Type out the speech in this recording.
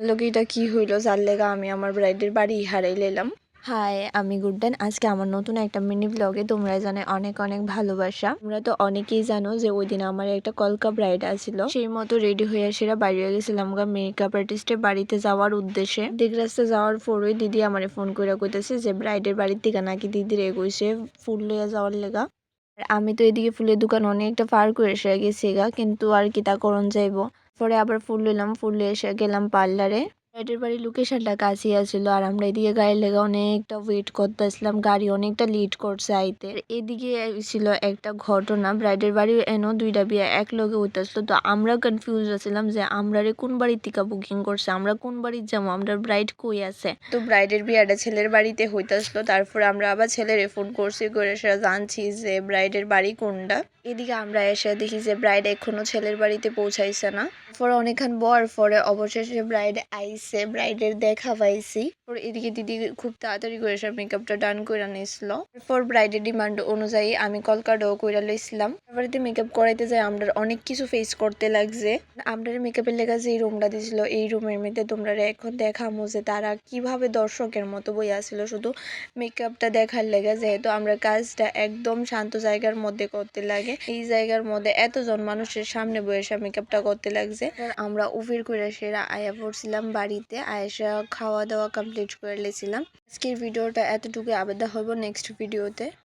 লোকিটা কি হইলো যার লেগা আমি আমার ব্রাইডের বাড়ি হারাই লেলাম। হাই, আমি গুডডেন। আজকে আমার নতুন একটা মিনি ব্লগে তোমরা জানে অনেক অনেক ভালোবাসা। তোমরা তো অনেকেই জানো যে ওই দিন আমার একটা কলকা ব্রাইড আছিল, সেই মতো রেডি হয়ে সেরা বাইরে গেছিলাম মেকআপ আর্টিস্টের বাড়িতে যাওয়ার উদ্দেশ্যে। দিক রাস্তা যাওয়ার পরই দিদি আমারে ফোন করে কইতেছে যে ব্রাইডের বাড়ির থেকে নাকি দিদির এগোইছে ফুল লইয়া যাওয়ার লেগা। আর আমি তো এদিকে ফুলের দোকান অনেকটা পার করে এসে গেছি কিন্তু আর কি তা করণ যাইবো। পরে আবার ফুল লইলাম, ফুল লয়ে এসে গেলাম পার্লারে। ব্রাইডের বাড়ির লোকেশনটা কাছেই আছিল আর আমরা এদিকে গাড়ির লেগে অনেকটা ওয়েট করতেছিলাম, গাড়ি অনেকটা লেট করছে আইতে। এদিকে ছিল একটা ঘটনা, ব্রাইডের বাড়ি এনো দুইটা বিয়ে এক লগে হইতেছিল, তো আমরা কনফিউজ আছিলাম যে আমরা কোন বাড়ির থেকে বুকিং করছে, আমরা কোন বাড়ির যাবো, আমরা ব্রাইড কই আছে। তো ব্রাইডের বিয়েটা ছেলের বাড়িতে হইতেছিল, তারপর আমরা আবার ছেলেরে ফোন করছি, করে সেটা জানছি যে ব্রাইডের বাড়ি কোনটা। এদিকে আমরা এসে দেখি যে ব্রাইড এখনো ছেলের বাড়িতে পৌঁছাইছে না। পরে অনেকক্ষণ বর পরে অবশেষে ব্রাইড আইছে, ব্রাইডের দেখা পাইছি। এদিকে দিদি খুব তাড়াতাড়ি করে সব মেকআপটা ডান করে নিয়েছিল। এরপর ব্রাইডের ডিমান্ড অনুযায়ী আমি কলকাটাও কইরা লইছিলাম। বাড়িতে মেকআপ করাইতে যাই আমরা অনেক কিছু ফেস করতে লাগছে। আমরা মেকআপের লেগা যে রুমটা দিছিল এই রুমের মধ্যে তোমরা এখন দেখামো যে তারা কিভাবে দর্শকের মতো বই আসছিল শুধু মেকআপটা দেখার লেগে, যেহেতু আমরা কাজটা একদম শান্ত জায়গার মধ্যে করতে লাগে। এই জায়গার মধ্যে এতজন মানুষের সামনে বসে মেকআপটা করতে লাগছে। আমরা উফির করে সেরা আয়া পড়ছিলাম বাড়িতে, আয়েসা খাওয়া দাওয়া কমপ্লিট করে লেছিলাম। আজকের ভিডিওটা এতটুকু, আবেদন হবো নেক্সট ভিডিওতে।